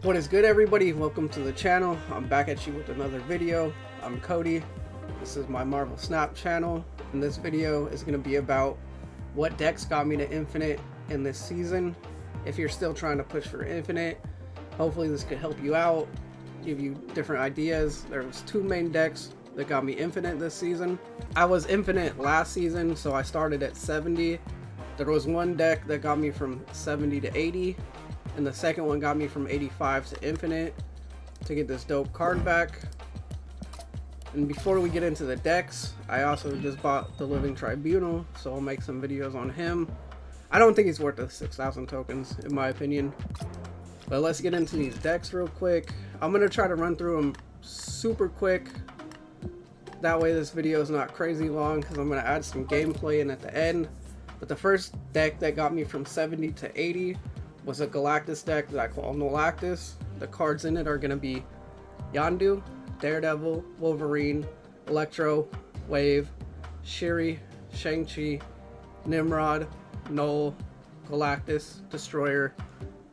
What is good, everybody? Welcome to the channel. I'm back at you with another video. I'm Cody. This is my Marvel Snap channel, and this video is going to be about what decks got me to Infinite in this season. If you're still trying to push for Infinite, hopefully this could help you out, give you different ideas. There was two main decks that got me Infinite this season. I was Infinite last season, so I started at 70. There was one deck that got me from 70 to 80. And the second one got me from 85 to Infinite to get this dope card back. And before we get into the decks, I also just bought the Living Tribunal, so I'll make some videos on him. I don't think he's worth the 6,000 tokens, in my opinion. But let's get into these decks real quick. I'm going to try to run through them super quick. That way this video is not crazy long, because I'm going to add some gameplay in at the end. But the first deck that got me from 70 to 80 was a Galactus deck that I call Galactus. The cards in it are going to be Yondu, Daredevil, Wolverine, Electro, Wave, Shuri, Shang-Chi, Nimrod, Null, Galactus, Destroyer,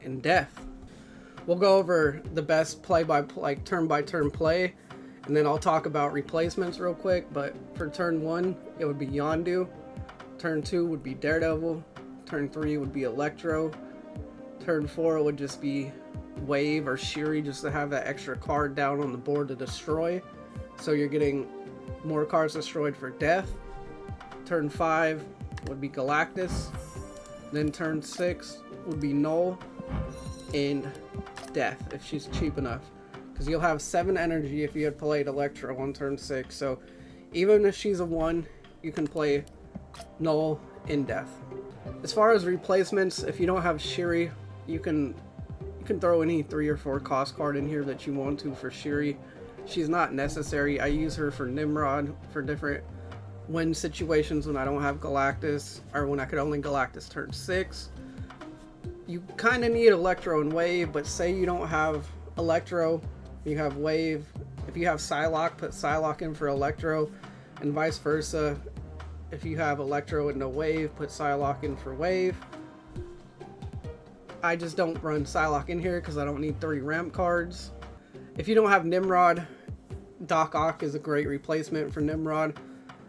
and Death. We'll go over the best play-by-play, turn-by-turn play, and then I'll talk about replacements real quick. But for turn 1, it would be Yondu. Turn 2 would be Daredevil. Turn 3 would be Electro. Turn 4 would just be Wave or Shuri, just to have that extra card down on the board to destroy. So you're getting more cards destroyed for Death. Turn 5 would be Galactus. Then turn 6 would be Null and Death, if she's cheap enough. Because you'll have 7 energy if you had played Electro on turn 6. So even if she's a 1, you can play Null and Death. As far as replacements, if you don't have Shuri, you can throw any 3 or 4 cost card in here that you want to for Shuri. She's not necessary. I use her for Nimrod for different win situations when I don't have Galactus, or when I could only Galactus turn 6. You kind of need Electro and Wave, but say you don't have Electro, you have Wave. If you have Psylocke, put Psylocke in for Electro, and vice versa. If you have Electro and no Wave, put Psylocke in for Wave. I just don't run Psylocke in here because I don't need 3 ramp cards. If you don't have Nimrod, Doc Ock is a great replacement for Nimrod.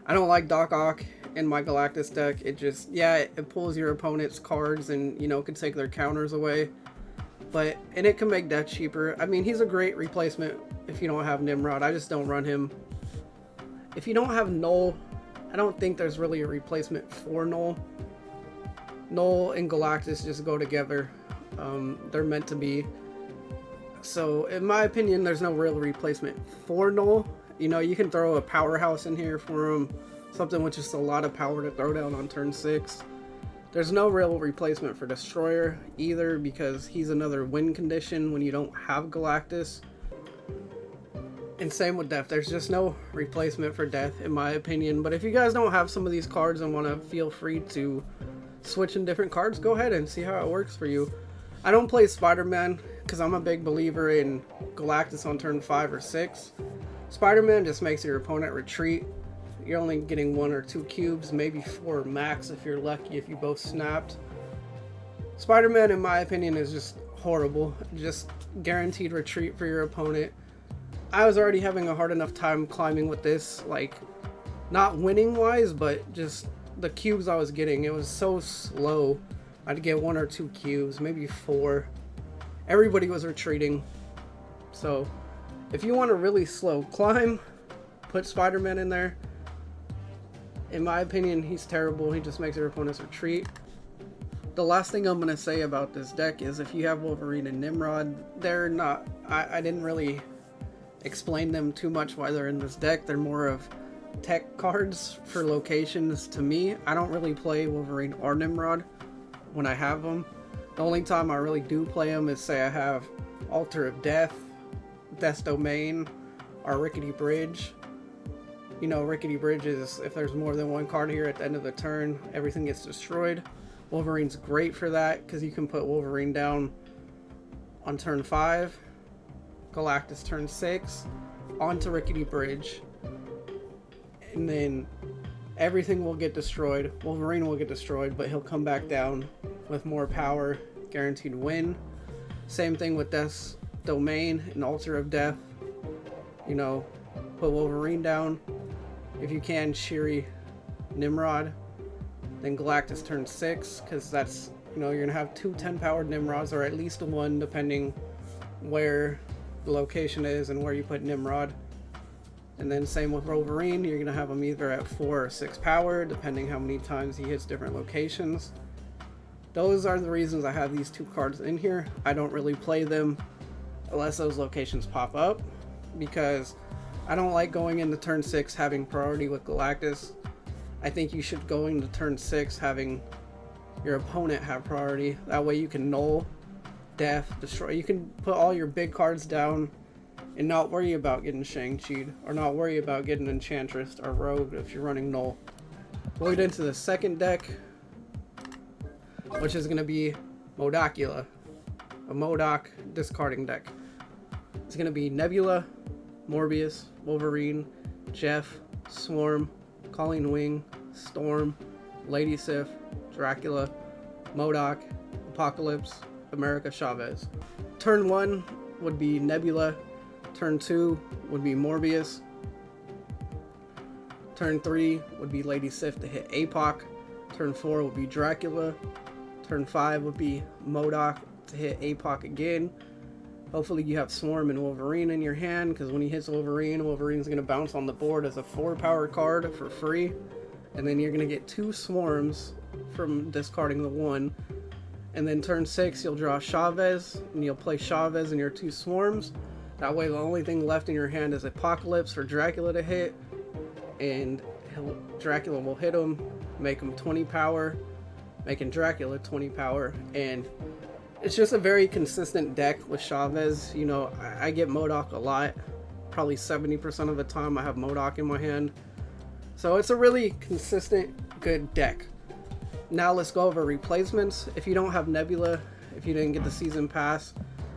I don't like Doc Ock in my Galactus deck. It just, yeah, it pulls your opponent's cards and, you know, can take their counters away. And it can make death cheaper. I mean, he's a great replacement if you don't have Nimrod. I just don't run him. If you don't have Null, I don't think there's really a replacement for Null. Null and Galactus just go together. They're meant to be. So in my opinion, there's no real replacement for Null. You know, you can throw a powerhouse in here for him, something with just a lot of power to throw down on turn 6. There's no real replacement for Destroyer either, because he's another win condition when you don't have Galactus. And same with Death. There's just no replacement for Death in my opinion. But if you guys don't have some of these cards and want to, feel free to switch in different cards, go ahead and see how it works for you. I don't play Spider-Man because I'm a big believer in Galactus on turn 5 or 6. Spider-Man just makes your opponent retreat. You're only getting 1 or 2 cubes, maybe 4 max if you're lucky, if you both snapped. Spider-Man, in my opinion, is just horrible. Just guaranteed retreat for your opponent. I was already having a hard enough time climbing with this, like, not winning wise, but just the cubes I was getting. It was so slow. I'd get 1 or 2 cubes, maybe 4. Everybody was retreating. So if you want a really slow climb, put Spider-Man in there. In my opinion, he's terrible. He just makes your opponents retreat. The last thing I'm going to say about this deck is if you have Wolverine and Nimrod, they're not, I didn't really explain them too much why they're in this deck. They're more of tech cards for locations to me. I don't really play Wolverine or Nimrod when I have them. The only time I really do play them is say I have Altar of Death, Death's Domain, or Rickety Bridge. You know, Rickety Bridge is if there's more than 1 card here at the end of the turn, everything gets destroyed. Wolverine's great for that because you can put Wolverine down on turn 5, Galactus turn 6, onto Rickety Bridge, and then everything will get destroyed. Wolverine will get destroyed, but he'll come back down with more power, guaranteed win. Same thing with Death's Domain and Altar of Death. You know, put Wolverine down. If you can, Shiri, Nimrod. Then Galactus turn 6, because that's, you know, you're going to have 2 10-powered Nimrods, or at least one, depending where the location is and where you put Nimrod. And then same with Wolverine, you're going to have him either at 4 or 6 power, depending how many times he hits different locations. Those are the reasons I have these 2 cards in here. I don't really play them unless those locations pop up, because I don't like going into turn 6 having priority with Galactus. I think you should go into turn 6 having your opponent have priority. That way you can null, death, destroy. You can put all your big cards down and not worry about getting Shang-Chi'd, or not worry about getting Enchantress or Rogue if you're running null. We'll get into the second deck, which is going to be Modocula, a MODOK discarding deck. It's going to be Nebula, Morbius, Wolverine, Jeff, Swarm, Colleen Wing, Storm, Lady Sif, Dracula, MODOK, Apocalypse, America Chavez. Turn 1 would be Nebula. Turn 2 would be Morbius. Turn 3 would be Lady Sif to hit APOC. Turn 4 would be Dracula. Turn 5 would be MODOK to hit APOC again. Hopefully you have Swarm and Wolverine in your hand, because when he hits Wolverine, Wolverine's going to bounce on the board as a 4-power card for free. And then you're going to get 2 Swarms from discarding the 1. And then turn 6 you'll draw Chavez, and you'll play Chavez and your 2 Swarms. That way the only thing left in your hand is Apocalypse for Dracula to hit. And Dracula will hit him, make him 20 power, making Dracula 20 power. And it's just a very consistent deck with Chavez. You know, I get MODOK a lot. Probably 70% of the time I have MODOK in my hand. So it's a really consistent, good deck. Now let's go over replacements. If you don't have Nebula, if you didn't get the season pass,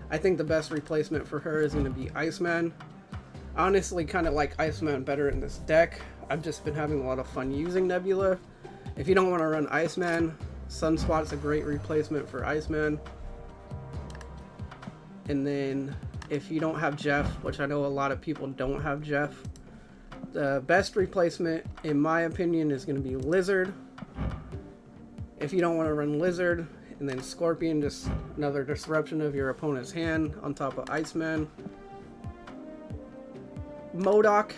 I think the best replacement for her is going to be Iceman. I honestly kind of like Iceman better in this deck. I've just been having a lot of fun using Nebula. If you don't want to run Iceman, Sunspot's a great replacement for Iceman. And then if you don't have Jeff, which I know a lot of people don't have Jeff, the best replacement in my opinion is going to be Lizard. If you don't want to run Lizard, and then Scorpion, just another disruption of your opponent's hand on top of Iceman. MODOK,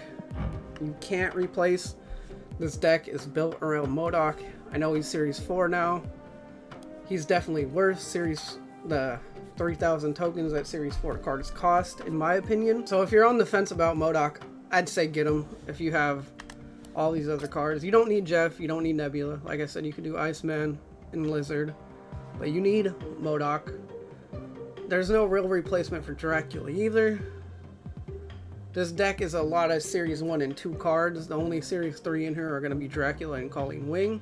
you can't replace. This deck is built around MODOK. I know he's Series 4 now. He's definitely worth the 3,000 tokens that Series 4 cards cost, in my opinion. So if you're on the fence about MODOK, I'd say get him if you have all these other cards. You don't need Jeff, you don't need Nebula. Like I said, you can do Iceman and Lizard, but you need MODOK. There's no real replacement for Dracula either. This deck is a lot of Series 1 and 2 cards. The only Series 3 in here are going to be Dracula and Colleen Wing.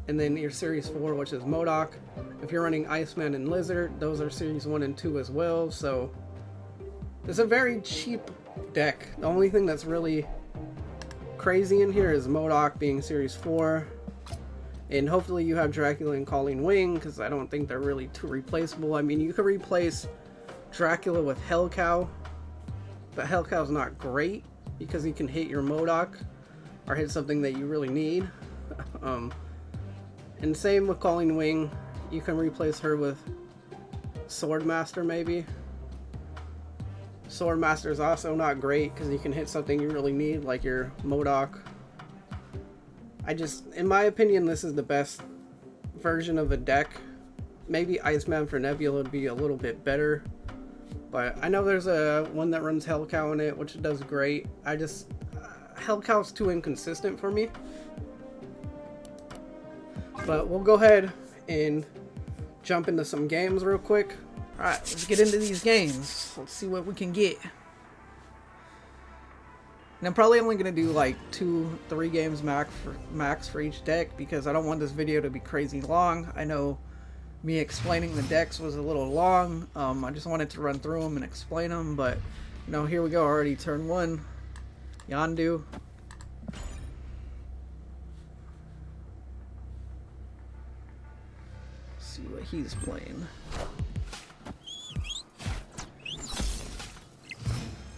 And then your Series 4, which is MODOK. If you're running Iceman and Lizard, those are Series 1 and 2 as well. So it's a very cheap deck. The only thing that's really crazy in here is MODOK being Series 4. And hopefully you have Dracula and Colleen Wing, because I don't think they're really too replaceable. I mean, you could replace Dracula with Hellcow, but Hellcow's not great because he can hit your MODOK or hit something that you really need. And same with Colleen Wing. You can replace her with Swordmaster maybe. Swordmaster is also not great because you can hit something you really need, like your MODOK. In my opinion, this is the best version of the deck. Maybe Iceman for Nebula would be a little bit better, but I know there's one that runs Hellcow in it, which does great. Hellcow's too inconsistent for me. But we'll go ahead and jump into some games real quick. Alright, let's get into these games. Let's see what we can get. And I'm probably only going to do like 2-3 games max for each deck, because I don't want this video to be crazy long. I know me explaining the decks was a little long. I just wanted to run through them and explain them, but you know, here we go already. Turn 1, Yondu. See what he's playing.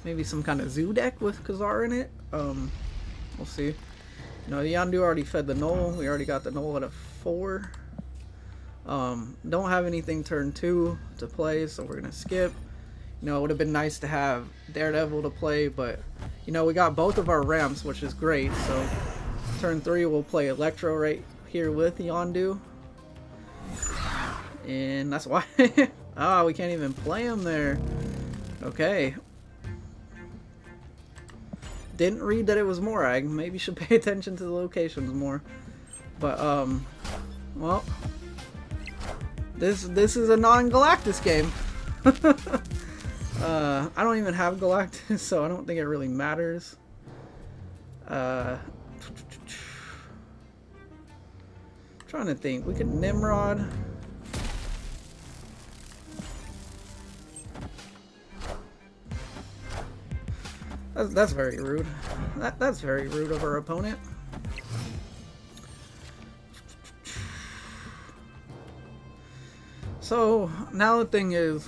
Maybe some kind of zoo deck with Khazar in it. We'll see. No, the Yondu already fed the Null. We already got the Null at a 4. Don't have anything turn 2 to play, so we're gonna skip. You know, it would have been nice to have Daredevil to play, but you know, we got both of our ramps, which is great. So turn 3 we'll play Electro right here with Yondu. And that's why we can't even play him there. Okay. Didn't read that it was Morag. Maybe should pay attention to the locations more. But well, this is a non-Galactus game. I don't even have Galactus, so I don't think it really matters. Trying to think. We could Nimrod. That's very rude. That's very rude of our opponent. So now the thing is,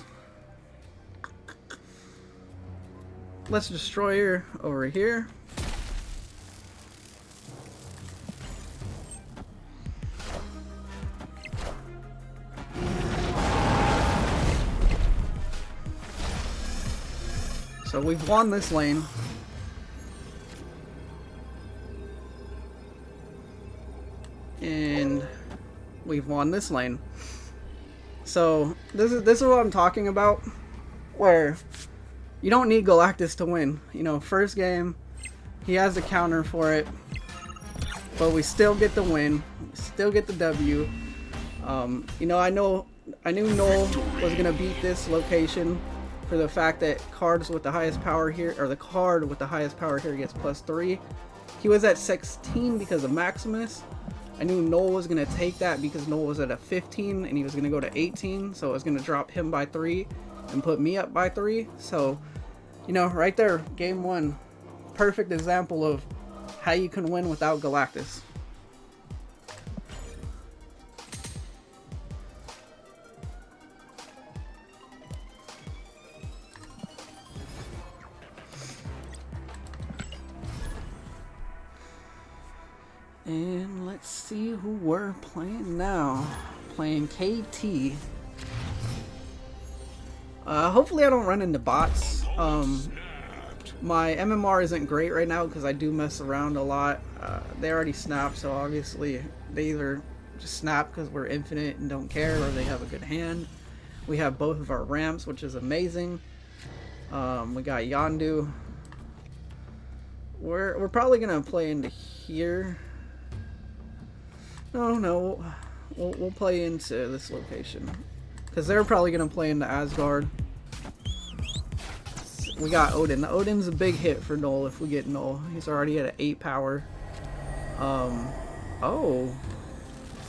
let's Destroyer over here. So we've won this lane. And we've won this lane. So this is what I'm talking about, where you don't need Galactus to win. You know, first game, he has the counter for it, but we still get the win, still get the W. You know, I knew Null was gonna beat this location for the fact that cards with the highest power here, or the card with the highest power here, gets +3. He was at 16 because of Maximus. I knew Null was going to take that because Null was at a 15 and he was going to go to 18, so it was going to drop him by 3 and put me up by 3. So, you know, right there, game 1, perfect example of how you can win without Galactus. And let's see who we're playing now. Playing KT. Hopefully I don't run into bots. My MMR isn't great right now because I do mess around a lot. They already snapped, so obviously they either just snap because we're infinite and don't care, or they have a good hand. We have both of our ramps, which is amazing. We got Yondu. We're probably gonna play into here. No, we'll play into this location because they're probably gonna play into Asgard. We got Odin. The Odin's a big hit for Null if we get Null. He's already at an 8 power. Oh,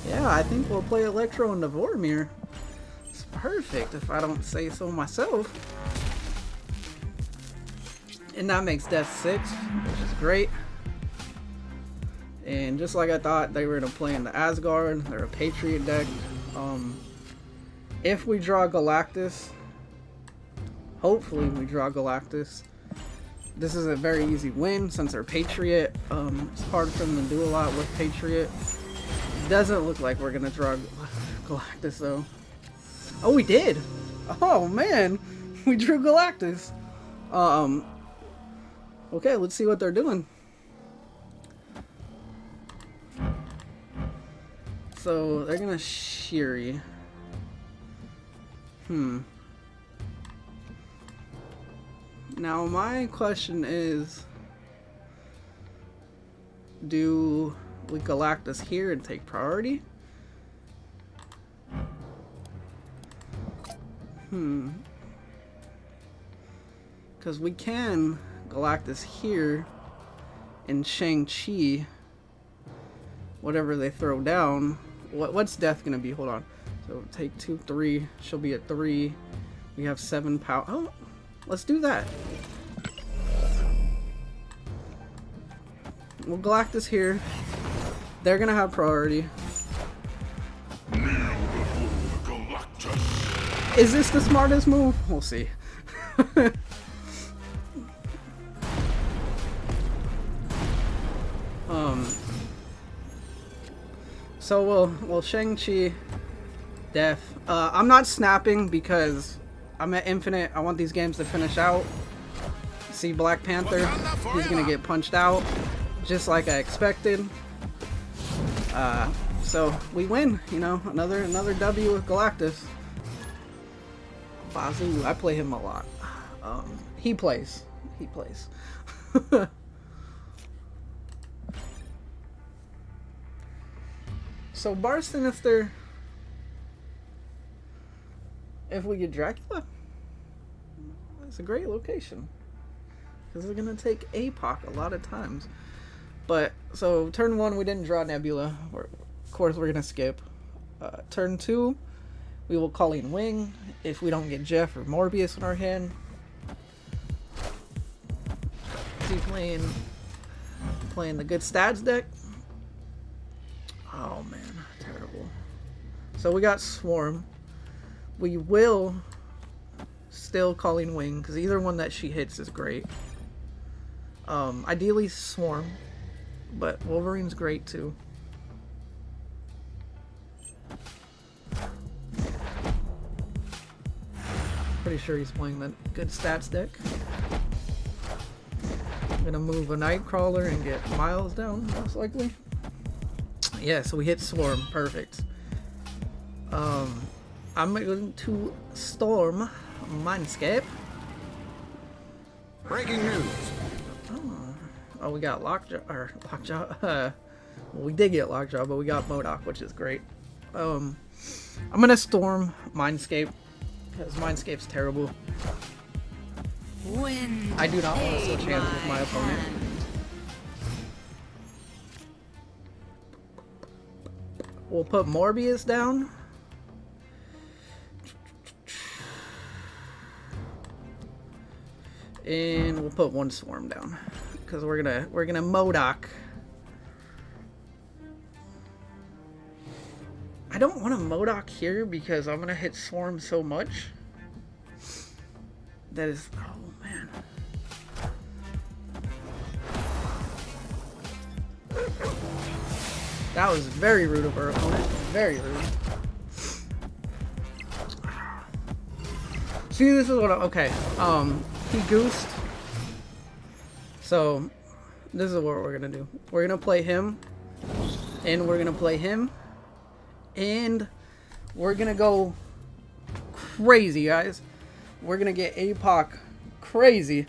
yeah, I think we'll play Electro into Vormir. It's perfect if I don't say so myself. And that makes Death 6, which is great. And just like I thought, they were going to play in the Asgard. They're a Patriot deck. If we draw Galactus, hopefully we draw Galactus, this is a very easy win since they're Patriot. It's hard for them to do a lot with Patriot. It doesn't look like we're going to draw Galactus though. Oh, we did! Oh man! We drew Galactus! Okay, let's see what they're doing. So they're gonna Shiri. Now my question is, do we Galactus here and take priority? Because we can Galactus here and Shang-Chi, whatever they throw down. What's Death gonna be? Hold on. So take 2, 3. She'll be at 3. We have 7 power. Oh, let's do that. We'll Galactus here. They're gonna have priority. Is this the smartest move? We'll see. So we'll Shang-Chi, Def. I'm not snapping because I'm at infinite. I want these games to finish out. See Black Panther, he's gonna get punched out, just like I expected. So we win, you know, another W with Galactus. Bazoo, I play him a lot. He plays. So Bar Sinister, if we get Dracula, it's a great location. Because it's going to take APOC a lot of times. But, so turn 1 we didn't draw Nebula. Of course we're going to skip. Turn 2, we will Colleen Wing if we don't get Jeff or Morbius in our hand. Is he playing the good stats deck? Oh man, terrible. So we got Swarm. We will still Colleen Wing because either one that she hits is great. Ideally Swarm, but Wolverine's great too. Pretty sure he's playing the good stats deck. I'm gonna move a Nightcrawler and get Miles down, most likely. Yeah, so we hit Swarm. Perfect. I'm going to Storm Mindscape. Breaking news. Oh, we got Lockjaw. Well, we did get Lockjaw, but we got MODOK, which is great. I'm gonna Storm Mindscape because Mindscape's terrible. I do not want to switch hands with my opponent. We'll put Morbius down. And we'll put one Swarm down. Because we're gonna MODOK. I don't want to MODOK here because I'm gonna hit Swarm so much. That is, oh man. That was very rude of our opponent. Very rude. See, this is what okay. He goosed. So, this is what we're gonna do. We're gonna play him. And we're gonna play him. And we're gonna go crazy, guys. We're gonna get APOC crazy.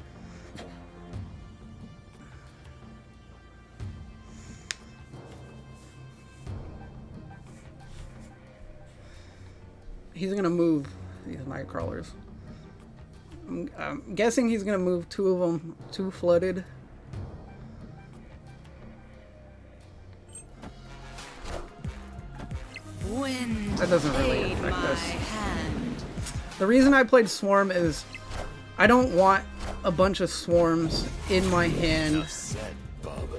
He's gonna move these Nightcrawlers. I'm guessing he's gonna move two of them, two flooded. That doesn't really affect us. The reason I played Swarm is I don't want a bunch of Swarms in my hand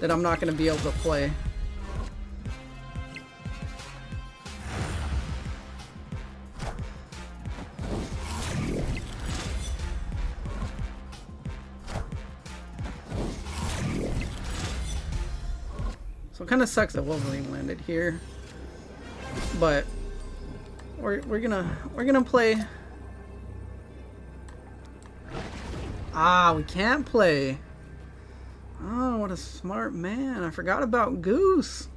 that I'm not gonna be able to play. So it kind of sucks that Wolverine landed here, but we're gonna play. Ah, we can't play. Oh, what a smart man! I forgot about Goose.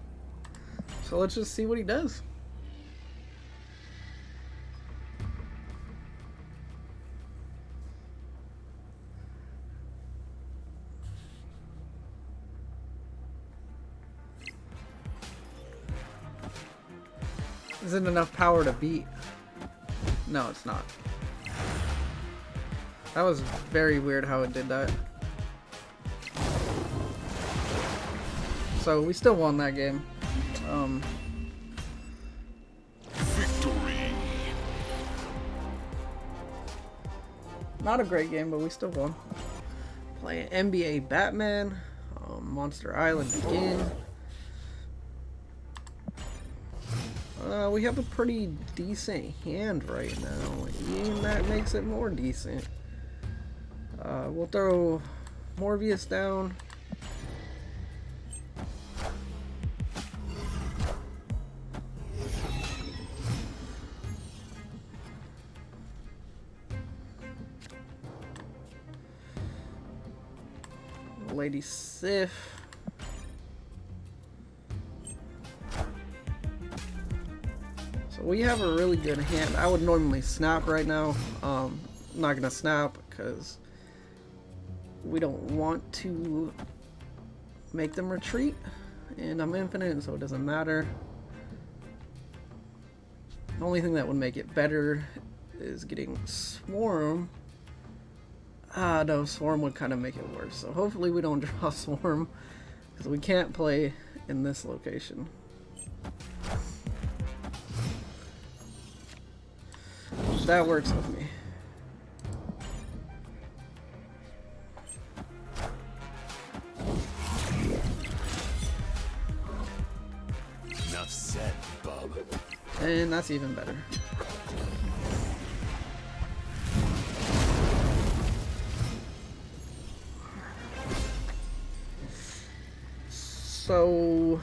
So let's just see what he does. Isn't enough power to beat. No, it's not. That was very weird how it did that. So we still won that game. Victory. Not a great game, but we still won. Playing NBA Batman, Monster Island again. We have a pretty decent hand right now, and that makes it more decent. We'll throw Morbius down. Lady Sif. So we have a really good hand. I would normally snap right now. I'm not gonna snap because we don't want to make them retreat, and I'm infinite, so it doesn't matter. The only thing that would make it better is getting Swarm. No, Swarm would kind of make it worse. So hopefully we don't draw Swarm, because we can't play in this location. That works with me. Enough said, bub. And that's even better. So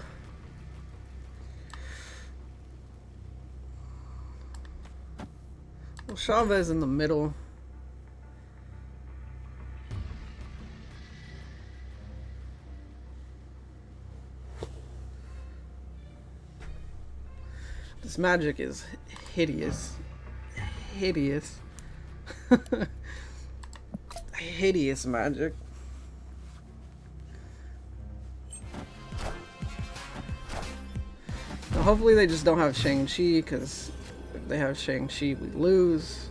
well, Chavez in the middle. This magic is hideous. Hideous. Hideous magic. Now hopefully they just don't have Shang-Chi, because if they have Shang-Chi we lose.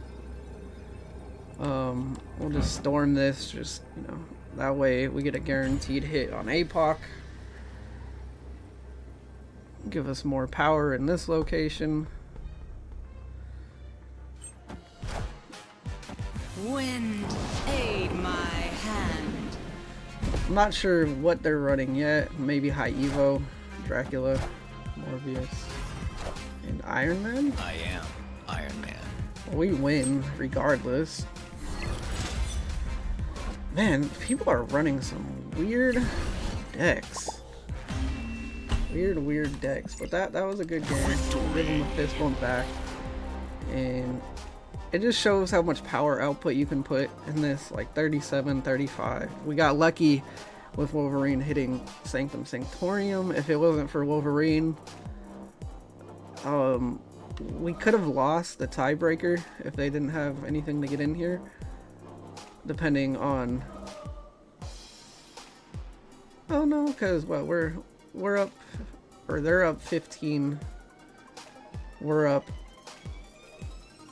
We'll just storm this, just, you know, that way we get a guaranteed hit on APOC. Give us more power in this location. Wind, aid my hand. I'm not sure what they're running yet. Maybe High Evo, Dracula, Morbius, and Iron Man? I am Iron Man. Well, we win regardless. Man, people are running some weird decks. Weird decks, but that was a good game. Give him a fist bump back, and it just shows how much power output you can put in this, like 37, 35. We got lucky with Wolverine hitting Sanctum Sanctorium. If it wasn't for Wolverine, we could have lost the tiebreaker if they didn't have anything to get in here, depending on. Oh no, because what, we're up, or they're up 15. We're up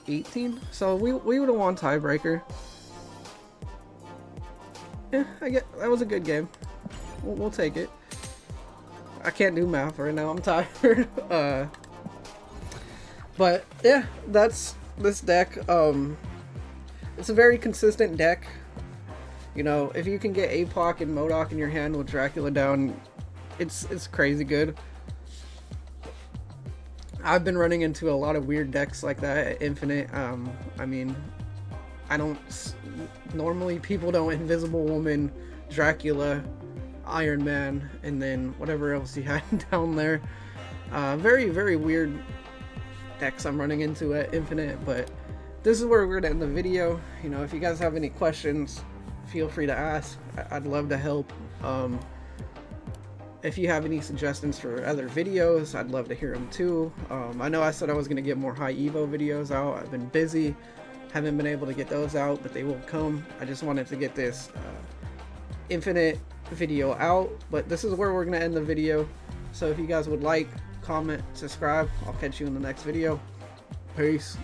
18, so we would have won tiebreaker. Yeah, I get that was a good game. We'll take it. I can't do math right now. I'm tired. But yeah, that's this deck. It's a very consistent deck. You know, if you can get APOC and MODOK in your hand with Dracula down, it's crazy good. I've been running into a lot of weird decks like that at Infinite. I mean, I don't normally, people don't Invisible Woman, Dracula, Iron Man, and then whatever else you had down there. Very weird decks I'm running into at Infinite, but this is where we're gonna end the video. You know, if you guys have any questions, feel free to ask. I'd love to help. If you have any suggestions for other videos, I'd love to hear them too. I know I said I was going to get more High Evo videos out. I've been busy, haven't been able to get those out, but they will come. I just wanted to get this Infinite video out, but this is where we're going to end the video. So if you guys would like, comment, subscribe, I'll catch you in the next video. Peace.